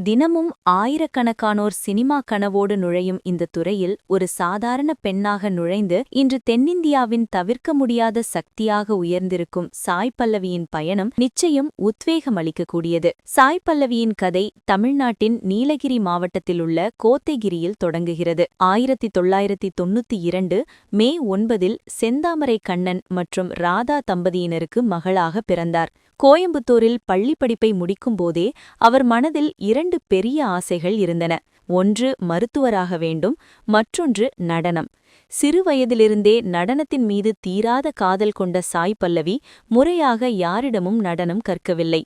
தினமும் ஆயிரக்கணக்கானோர் சினிமா கனவோடு நுழையும் இந்த துறையில் ஒரு சாதாரண பெண்ணாக நுழைந்து இன்று தென்னிந்தியாவின் தவிர்க்க முடியாத சக்தியாக உயர்ந்திருக்கும் சாய் பல்லவியின் பயணம் நிச்சயம் உத்வேகம் அளிக்கக்கூடியது. சாய் பல்லவியின் கதை தமிழ்நாட்டின் நீலகிரி மாவட்டத்தில் உள்ள கோத்தகிரியில் தொடங்குகிறது. 1992 மே 9 செந்தாமரை கண்ணன் மற்றும் ராதா தம்பதியினருக்கு மகளாக பிறந்தார். கோயம்புத்தூரில் பள்ளி படிப்பை முடிக்கும்போதே அவர் மனதில் 2 பெரிய ஆசைகள் இருந்தன. ஒன்று மருத்துவராக வேண்டும், மற்றொன்று நடனம். சிறுவயதிலிருந்தே நடனத்தின் மீது தீராத காதல் கொண்ட சாய் பல்லவி முறையாக யாரிடமும் நடனம் கற்கவில்லை.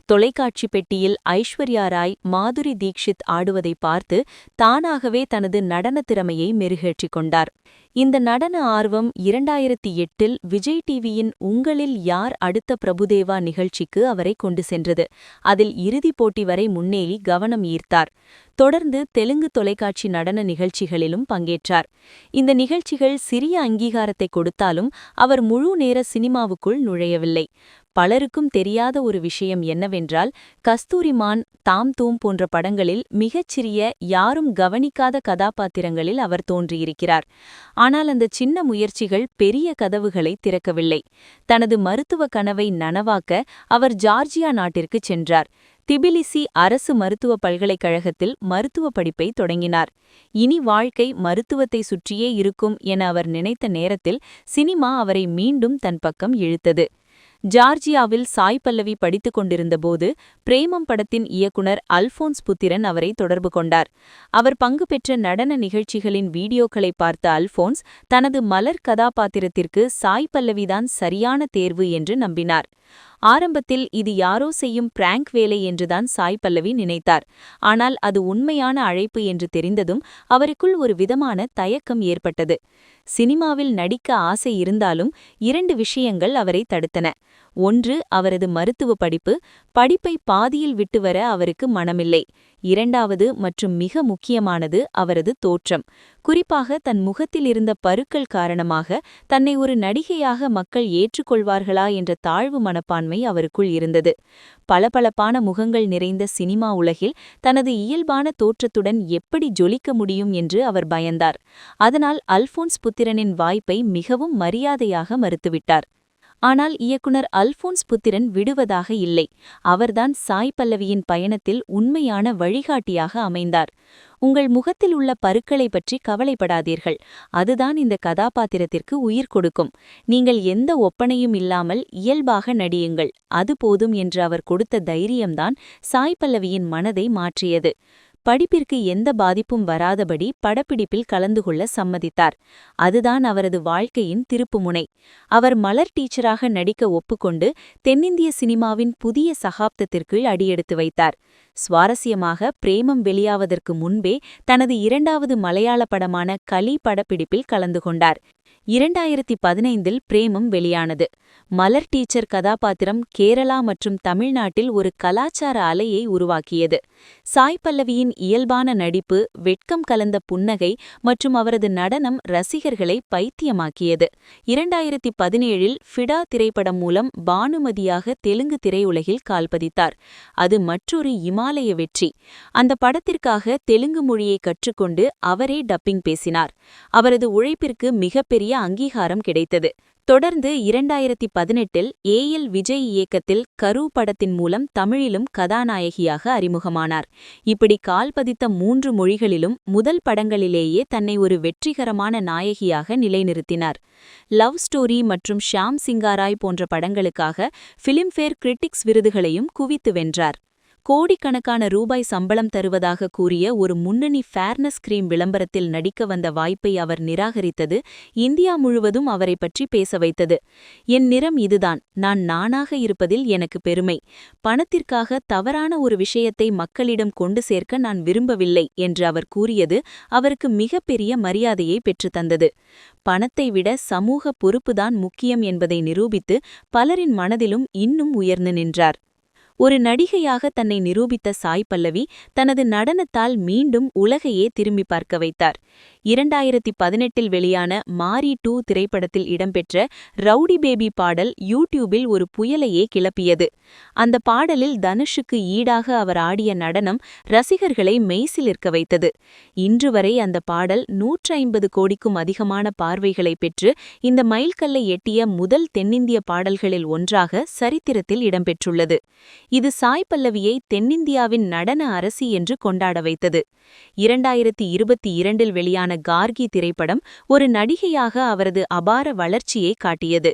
தொலைக்காட்சி பெட்டியில் ஐஸ்வர்யா ராய், மாதுரி தீக்ஷித் ஆடுவதை பார்த்து தானாகவே தனது நடன திறமையை மெருகேற்றிக் கொண்டார். இந்த நடன ஆர்வம் 2008 விஜய் டிவியின் உங்களில் யார் அடுத்த பிரபுதேவா நிகழ்ச்சிக்கு அவரை கொண்டு சென்றது. அதில் இறுதிப் போட்டி வரை முன்னேறி கவனம் ஈர்த்தார். தொடர்ந்து தெலுங்கு தொலைக்காட்சி நடன நிகழ்ச்சிகளிலும் பங்கேற்றார். இந்த நிகழ்ச்சிகள் சிறிய அங்கீகாரத்தை கொடுத்தாலும் அவர் முழு நேர சினிமாவுக்குள் நுழையவில்லை. பலருக்கும் தெரியாத ஒரு விஷயம் என்னவென்றால், கஸ்தூரிமான், தாம் தூம் போன்ற படங்களில் மிகச்சிறிய, யாரும் கவனிக்காத கதாபாத்திரங்களில் அவர் தோன்றியிருக்கிறார். ஆனால் அந்த சின்ன முயற்சிகள் பெரிய கதவுகளை திறக்கவில்லை. தனது மருத்துவ கனவை நனவாக்க அவர் ஜார்ஜியா நாட்டிற்குச் சென்றார். திபிலிசி அரசு மருத்துவ பல்கலைக்கழகத்தில் மருத்துவ படிப்பை தொடங்கினார். இனி வாழ்க்கை மருத்துவத்தை சுற்றியே இருக்கும் என அவர் நினைத்த நேரத்தில் சினிமா அவரை மீண்டும் தன் பக்கம் இழுத்தது. ஜார்ஜியாவில் சாய் பல்லவி படித்துக் கொண்டிருந்தபோது பிரேமம் படத்தின் இயக்குனர் அல்போன்ஸ் புத்திரன் அவரை தொடர்பு கொண்டார். அவர் பங்கு பெற்ற நடன நிகழ்ச்சிகளின் வீடியோக்களை பார்த்த அல்போன்ஸ் தனது மலர் கதாபாத்திரத்திற்கு சாய் பல்லவிதான் சரியான தேர்வு என்று நம்பினார். ஆரம்பத்தில் இது யாரோ செய்யும் பிராங்க் வேலை என்றுதான் சாய் பல்லவி நினைத்தார். ஆனால் அது உண்மையான அழைப்பு என்று தெரிந்ததும் அவருக்குள் ஒரு விதமான தயக்கம் ஏற்பட்டது. சினிமாவில் நடிக்க ஆசை இருந்தாலும் 2 விஷயங்கள் அவரை தடுத்தன. ஒன்று அவரது மருத்துவ படிப்பு. படிப்பை பாதியில் விட்டுவர அவருக்கு மனமில்லை. இரண்டாவது மற்றும் மிக முக்கியமானது அவரது தோற்றம். குறிப்பாக தன் முகத்தில் இருந்த பருக்கள் காரணமாக தன்னை ஒரு நடிகையாக மக்கள் ஏற்றுக்கொள்வார்களா என்ற தாழ்வு மனப்பான்மை அவருக்குள் இருந்தது. பளபளப்பான முகங்கள் நிறைந்த சினிமா உலகில் தனது இயல்பான தோற்றத்துடன் எப்படி ஜொலிக்க முடியும் என்று அவர் பயந்தார். அதனால் அல்போன்ஸ் புத்திரனின் வாய்ப்பை மிகவும் மரியாதையாக மறுத்துவிட்டார். ஆனால் இயக்குனர் அல்போன்ஸ் புத்திரன் விடுவதாக இல்லை. அவர்தான் சாய் பல்லவியின் பயணத்தில் உண்மையான வழிகாட்டியாக அமைந்தார். உங்கள் முகத்தில் உள்ள பருக்களை பற்றி கவலைப்படாதீர்கள். அதுதான் இந்த கதாபாத்திரத்திற்கு உயிர் கொடுக்கும். நீங்கள் எந்த ஒப்பனையும் இல்லாமல் இயல்பாக நடியுங்கள், அது போதும் என்று அவர் கொடுத்த தைரியம்தான் சாய் பல்லவியின் மனதை மாற்றியது. படிப்பிற்கு எந்த பாதிப்பும் வராதபடி படப்பிடிப்பில் கலந்து கொள்ள சம்மதித்தார். அதுதான் அவரது வாழ்க்கையின் திருப்புமுனை. அவர் மலர் டீச்சராக நடிக்க ஒப்புக்கொண்டு தென்னிந்திய சினிமாவின் புதிய சகாப்தத்திற்கு அடியெடுத்து வைத்தார். சுவாரஸ்யமாக, பிரேமம் வெளியாவதற்கு முன்பே தனது 2வது மலையாள படமான கலி படப்பிடிப்பில் கலந்து கொண்டார். 2015 பிரேமம் வெளியானது. மலர் டீச்சர் கதாபாத்திரம் கேரளா மற்றும் தமிழ்நாட்டில் ஒரு கலாச்சார அலையை உருவாக்கியது. சாய் பல்லவியின் இயல்பான நடிப்பு, வெட்கம் கலந்த புன்னகை மற்றும் அவரது நடனம் ரசிகர்களை பைத்தியமாக்கியது. 2017 ஃபிடா திரைப்படம் மூலம் பானுமதியாக தெலுங்கு திரையுலகில் கால்பதித்தார். அது மற்றொரு இமாலய வெற்றி. அந்த படத்திற்காக தெலுங்கு மொழியை கற்றுக்கொண்டு அவரே டப்பிங் பேசினார். அவரது உழைப்பிற்கு மிகப்பெரிய அங்கீகாரம் கிடைத்தது. தொடர்ந்து 2018 ஏஎல் விஜய் இயக்கத்தில் கரு படத்தின் மூலம் தமிழிலும் கதாநாயகியாக அறிமுகமானார். இப்படி கால்பதித்த 3 மொழிகளிலும் முதல் படங்களிலேயே தன்னை ஒரு வெற்றிகரமான நாயகியாக நிலைநிறுத்தினார். லவ் ஸ்டோரி மற்றும் ஷாம் சிங்காராய் போன்ற படங்களுக்காக ஃபிலிம்ஃபேர் கிரிட்டிக்ஸ் விருதுகளையும் குவித்து வென்றார். கோடிக்கணக்கான ரூபாய் சம்பளம் தருவதாக கூறிய ஒரு முன்னணி ஃபேர்னஸ் கிரீம் விளம்பரத்தில் நடிக்க வந்த வாய்ப்பை அவர் நிராகரித்தது இந்தியா முழுவதும் அவரை பற்றி பேச வைத்தது. என் நிறம் இதுதான், நான் நானாக இருப்பதில் எனக்கு பெருமை. பணத்திற்காக தவறான ஒரு விஷயத்தை மக்களிடம் கொண்டு சேர்க்க நான் விரும்பவில்லை என்று அவர் கூறியது அவருக்கு மிகப்பெரிய மரியாதையை பெற்றுத்தந்தது. பணத்தை விட சமூக பொறுப்புதான் முக்கியம் என்பதை நிரூபித்து பலரின் மனதிலும் இன்னும் உயர்ந்து நின்றார். ஒரு நடிகையாக தன்னை நிரூபித்த சாய் பல்லவி தனது நடனத்தால் மீண்டும் உலகையே திரும்பி பார்க்க வைத்தார். 2018இல் வெளியான மாரி 2 திரைப்படத்தில் இடம்பெற்ற ரவுடி பேபி பாடல் யூடியூபில் ஒரு புயலையே கிளப்பியது. அந்த பாடலில் தனுஷுக்கு ஈடாக அவர் ஆடிய நடனம் ரசிகர்களை மெய்சிலிர்க்க வைத்தது. இன்று வரை அந்த பாடல் 150 கோடிக்கும் அதிகமான பார்வைகளை பெற்று இந்த மைல்கல்லை எட்டிய முதல் தென்னிந்திய பாடல்களில் ஒன்றாக சரித்திரத்தில் இடம்பெற்றுள்ளது. இது சாய் பல்லவியை தென்னிந்தியாவின் நடன அரசி என்று கொண்டாட வைத்தது. 2022இல் வெளியான கார்கி திரைப்படம் ஒரு நடிகையாக அவரது அபார வளர்ச்சியை காட்டியது.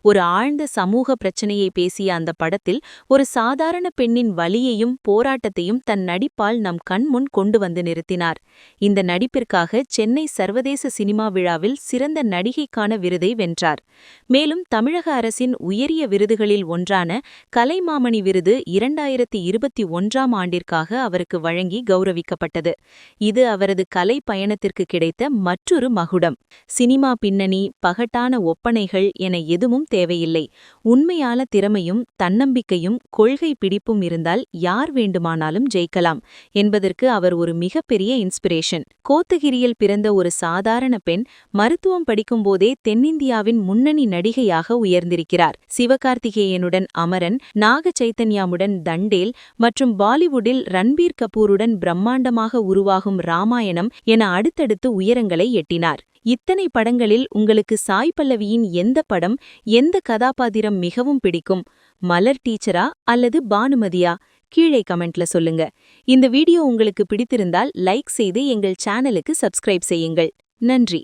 ஒரு ஆழ்ந்த சமூக பிரச்சனையை பேசிய அந்த படத்தில் ஒரு சாதாரண பெண்ணின் வலியையும் போராட்டத்தையும் தன் நடிப்பால் நம் கண்முன் கொண்டு வந்து நிறுத்தினார். இந்த நடிப்பிற்காக சென்னை சர்வதேச சினிமா விழாவில் சிறந்த நடிகைக்கான விருதை வென்றார். மேலும் தமிழக அரசின் உயரிய விருதுகளில் ஒன்றான கலைமாமணி விருது 2021ஆம் ஆண்டிற்காக அவருக்கு வழங்கி கௌரவிக்கப்பட்டது. இது அவரது கலை பயணத்திற்கு கிடைத்த மற்றொரு மகுடம். சினிமா பின்னணி, பகட்டான ஒப்பனைகள் என எதுவும் தேவையில்லை. உண்மையான திறமையும் தன்னம்பிக்கையும் கொள்கை பிடிப்பும் இருந்தால் யார் வேண்டுமானாலும் ஜெயிக்கலாம் என்பதற்கு அவர் ஒரு மிகப்பெரிய இன்ஸ்பிரேஷன். கோத்தகிரியில் பிறந்த ஒரு சாதாரண பெண் மருத்துவம் படிக்கும்போதே தென்னிந்தியாவின் முன்னணி நடிகையாக உயர்ந்திருக்கிறார். சிவகார்த்திகேயனுடன் அமரன், நாக சைத்தன்யாவுடன் தண்டேல் மற்றும் பாலிவுட்டில் ரன்பீர் கபூருடன் பிரம்மாண்டமாக உருவாகும் ராமாயணம் என அடுத்தடுத்து உயரங்களை எட்டினார். இத்தனை படங்களில் உங்களுக்கு சாய் பல்லவியின் எந்த படம், எந்த கதாபாத்திரம் மிகவும் பிடிக்கும்? மலர் டீச்சரா அல்லது பானுமதியா? கீழே கமெண்ட்ல சொல்லுங்க. இந்த வீடியோ உங்களுக்கு பிடித்திருந்தால் லைக் செய்து எங்கள் சேனலுக்கு சப்ஸ்கிரைப் செய்யுங்கள். நன்றி.